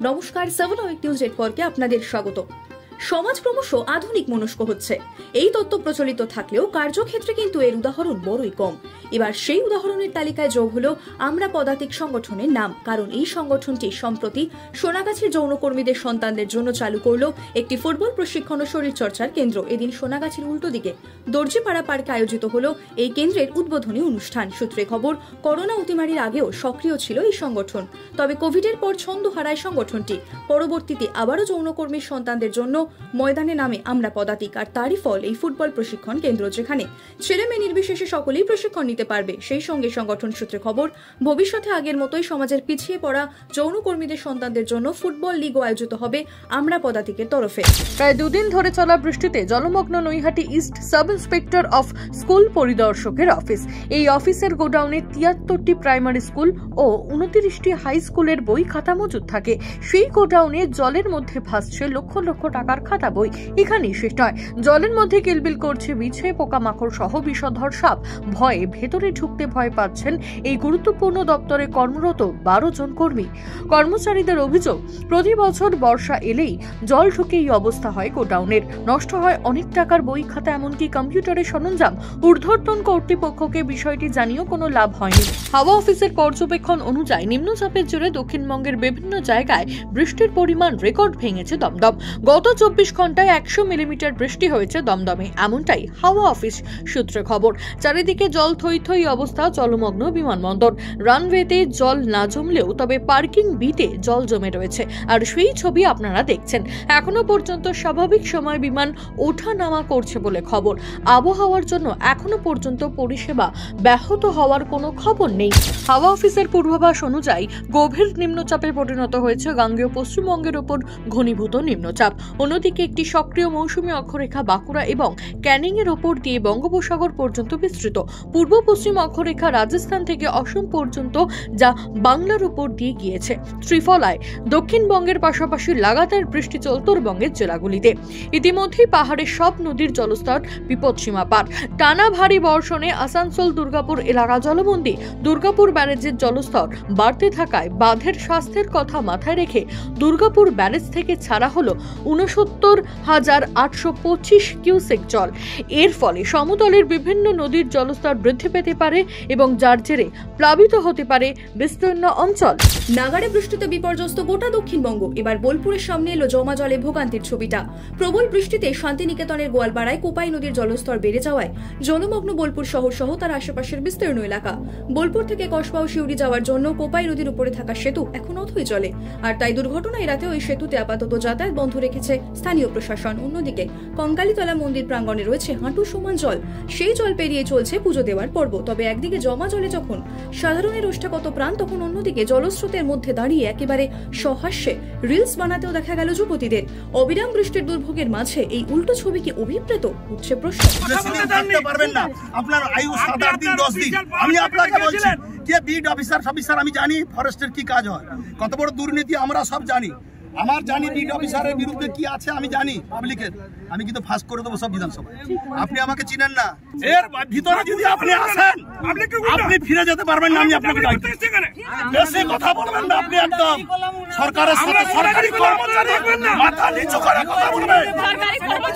নমস্কার, 7 নিউজ নেটওয়ার্কে আপনাদের স্বাগত। সমাজ ক্রমশ আধুনিক মনস্ক হচ্ছে, এই তত্ত্ব প্রচলিত থাকলেও কার্যক্ষেত্রে কিন্তু এর উদাহরণ বড়ই কম। এবার সেই উদাহরণের তালিকায় যোগ হলো আমরা পদাতিক সংগঠনের নাম, কারণ এই সংগঠনটি সম্প্রতি সোনাগাছির যৌনকর্মীদের সন্তানদের জন্য চালু করলো একটি ফুটবল প্রশিক্ষণ ও শরীরচর্চার কেন্দ্র। এদিন সোনাগাছির উল্টো দিকে দর্জিপাড়া পার্কে আয়োজিত হলো এই কেন্দ্রের উদ্বোধনী অনুষ্ঠান। সূত্রে খবর, করোনা অতিমারির আগেও সক্রিয় ছিল এই সংগঠন, তবে কোভিডের পর ছন্দ হারায় সংগঠনটি। পরবর্তীতে আবারও যৌনকর্মীর সন্তানদের জন্য ময়দানে নামে আমরা পদাতিক, আর তারই ফল এই ফুটবল প্রশিক্ষণ কেন্দ্র, যেখানে ছেলে মেয়ে নির্বিশেষে সকলেই প্রশিক্ষণ নিতে পারবে। সেই সঙ্গে সংগঠন সূত্রে খবর, ভবিষ্যতে আগের মতোই সমাজের পিছিয়ে পড়া যৌনকর্মীদের সন্তানদের জন্য ফুটবল লিগও আয়োজিত হবে আমরা পদাতিকের তরফে। প্রায় দুদিন ধরে চলা বৃষ্টিতে জলমগ্ন Naihati east sub inspector of school পরিদর্শকের অফিস। এই অফিসের গোডাউনে 73টি প্রাইমারি স্কুল ও 29টি হাই স্কুলের বই খাতা মজুদ থাকে। সেই গোডাউনে জলের মধ্যে ভাসছে লক্ষ লক্ষ টাকার খাতা বই। এখানেই শেষ নয়, জলের মধ্যে কিলবিল করছে বিছে, পোকামাকড় সহ বিষধর সাপ। ভয়ে ভেতরে ঢুকতে ভয় পাচ্ছেন এই গুরুত্বপূর্ণ দপ্তরে কর্মরত 12 জন কর্মী। কর্মচারীদের অভিযোগ, প্রতি বছর বর্ষা এলেই জল ঢুকে এই অবস্থা হয় গোডাউনের। নষ্ট হয় অনেক টাকার বই খাতা, এমনকি কম্পিউটারের সরঞ্জাম। ঊর্ধ্বতন কর্তৃপক্ষকে বিষয়টি জানিয়েও কোনো লাভ হয়নি। হাওয়া অফিসের পর্যবেক্ষণ অনুযায়ী নিম্নচাপের জেরে দক্ষিণবঙ্গের বিভিন্ন জায়গায় বৃষ্টির পরিমাণ রেকর্ড ভেঙেছে দমদম। গত 24 ঘন্টায় 100 মিলিমিটার বৃষ্টি হয়েছে দমদমে, এমনটাই হাওয়া অফিস সূত্রে খবর। চারিদিকে জল থই থই অবস্থা, জলমগ্ন বিমানবন্দর। রানওয়েতে জল না জমলেও তবে পার্কিং বিতে জল জমে রয়েছে, আর সেই ছবি আপনারা দেখছেন। এখনো পর্যন্ত স্বাভাবিক সময় বিমান ওঠা নামা করছে বলে খবর। আবহাওয়ার জন্য এখনো পর্যন্ত পরিষেবা ব্যাহত হওয়ার কোনো খবর নেই। হাওয়া অফিসের পূর্বাভাস অনুযায়ী গভীর নিম্নচাপে পরিণত হয়েছে গাঙ্গেয় পশ্চিমবঙ্গের উপর ঘনীভূত নিম্নচাপ। অন্যদিকে একটি সক্রিয় মৌসুমী অক্ষরেখা বাঁকুড়া এবং ক্যানিং এর ওপর দিয়ে বঙ্গোপসাগর পর্যন্ত বিস্তৃত। পূর্ব পশ্চিম অক্ষরেখা রাজস্থান থেকে অসম পর্যন্ত, যা বাংলার উপর দিয়ে গিয়েছে। ত্রিফলায় দক্ষিণবঙ্গের পাশাপাশি লাগাতার বৃষ্টি চলছে উত্তরবঙ্গের জেলাগুলিতে। ইতিমধ্যেই পাহাড়ের সব নদীর জলস্তর বিপদসীমা পার। টানা ভারী বর্ষণে আসানসোল দুর্গাপুর এলাকা জলবন্দী। দুর্গাপুর ব্যারেজের জলস্তর বাড়তে থাকায় বাঁধের স্বাস্থ্যের কথা মাথায় রেখে দুর্গাপুর ব্যারেজ থেকে ছাড়া হলো 69,825 কিউসেক জল। এর ফলে সমতলের বিভিন্ন নদীর জলস্তর বৃদ্ধি পেতে পারে এবং যার জেরে প্লাবিত হতে পারে বিস্তীর্ণ অঞ্চল। নাগাড়ে বৃষ্টিতে বিপর্যস্ত গোটা দক্ষিণবঙ্গ। এবার বোলপুরের সামনে এলো জমা জলে ভোগান্তির ছবিটা। প্রবল বৃষ্টিতে শান্তিনিকেতনের গোয়ালপাড়ায় কোপাই নদীর জলস্তর বেড়ে যাওয়ায় জলমগ্ন বোলপুর শহর সহ তার আশেপাশের বিস্তীর্ণ এলাকা। বোলপুর থেকে কসবা ও শিউড়ি যাওয়ার জন্য কোপাই নদীর উপরে থাকা সেতু এখন অথই চলে, আর তাই দুর্ঘটনা এড়াতে ওই সেতুতে আপাতত যাতায়াত বন্ধ রেখেছে স্থানীয় প্রশাসন। অন্যদিকে কঙ্কালীতলা মন্দির প্রাঙ্গণে রয়েছে হাঁটু সমান জল। সেই জল পেরিয়ে চলছে পুজো দেওয়ার পর্ব। তবে একদিকে জমা জলে যখন সাধারণের ওষ্ঠাগত প্রাণ, তখন অন্যদিকে জলস্রোতের মধ্যে দাঁড়িয়ে একেবারে সহাস্যে রিলস বানাতেও দেখা গেল যুবতীদের। অবিরাম বৃষ্টির দুর্ভোগের মাঝে এই উল্টো ছবি কি অভিপ্রেত, উঠছে প্রশ্ন। আপনার আয়ু 7-8 দিন 10 দিন। আমি আপনাকে বলছি যে বিড অফিসার আমি জানি ফরেস্টের কি কাজ হয়, কত বড় দুর্নীতি আমরা সব জানি। আমার জানি বিড অফিসারের বিরুদ্ধে কি আছে আমি জানি পাবলিকের। আমি কিন্তু ফাঁস করে দেবো সব বিধানসভায়। আপনি আমাকে চিনেন না, এর ভিতরে যদি আপনি আসেন আপনি ফিরে যেতে পারবেন না। আমি আপনাকে বেশি কথা বলবেন না, আপনি একদম সরকারের সাথে সরকারি কর্মচারী মাথা নিচু করে কথা বলবেন।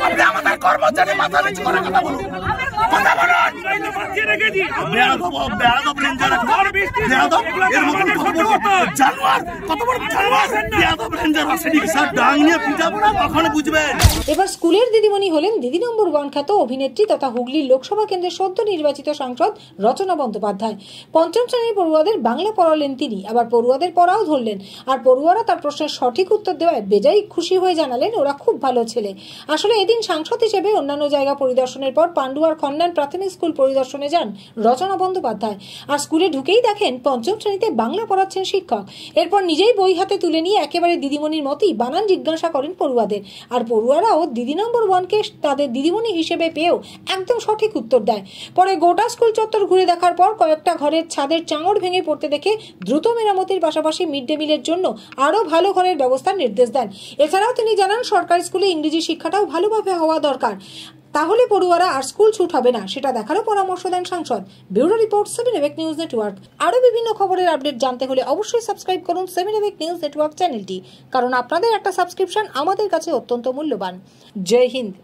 আপনি আমাদের কর্মচারী মাথা নিচু করে কথা বলুন। এবার স্কুলের দিদিমণি হলেন দিদি নম্বর 1 খ্যাত অভিনেত্রী তথা হুগলির লোকসভা কেন্দ্রের সদ্য নির্বাচিত সাংসদ রচনা বন্দ্যোপাধ্যায়। 5ম শ্রেণীর পড়ুয়াদের বাংলা পড়ালেন তিনি, আবার পড়ুয়াদের পড়াও ধরলেন। আর পড়ুয়ারা তার প্রশ্নের সঠিক উত্তর দেওয়ায় বেজায় খুশি হয়ে জানালেন ওরা খুব ভালো ছেলে। আসলে এদিন সাংসদ হিসেবে অন্যান্য জায়গা পরিদর্শনের পর পান্ডুয়ার খন্ডান প্রাথমিক স্কুল পরিদর্শনে যান রচনা বন্দ্যোপাধ্যায়। আর স্কুলে ঢুকেই দেখেন 5ম শ্রেণীতে বাংলা পড়াচ্ছেন শিক্ষক। এরপর নিজেই বই হাতে তুলে নিয়ে একেবারে দিদিমণির মতোই বানান জিজ্ঞাসা করেন পড়ুয়াদের। আর পড়ুয়ারাও দিদি নম্বর 1কে তাদের দিদিমণি হিসেবে পেয়েও একদম সঠিক উত্তর দেয়। পরে গোটা স্কুল চত্বর ঘুরে দেখার পর কয়েকটা ঘরের ছাদের চাঙড় ভেঙে পড়তে দেখে দ্রুত মেরামতির পাশাপাশি মিড ডে মিলের জন্য আরও ভালো ঘরের ব্যবস্থার নির্দেশ দেন। এছাড়াও তিনি জানান সরকারি স্কুলে ইংরেজি শিক্ষাটাও ভালোভাবে হওয়া দরকার। তাহলে পড়ুয়ারা আর স্কুল ছুট হবে না, সেটা দেখারও পরামর্শ দেন সাংসদ। ব্যুরো রিপোর্ট 7 এবেক নিউজ নেটওয়ার্ক। আরো বিভিন্ন খবরের আপডেট জানতে হলে অবশ্যই সাবস্ক্রাইব করুন 7 এবেক নিউজ নেটওয়ার্ক চ্যানেলটি, কারণ আপনাদের একটা সাবস্ক্রিপশন আমাদের কাছে অত্যন্ত মূল্যবান। জয় হিন্দ।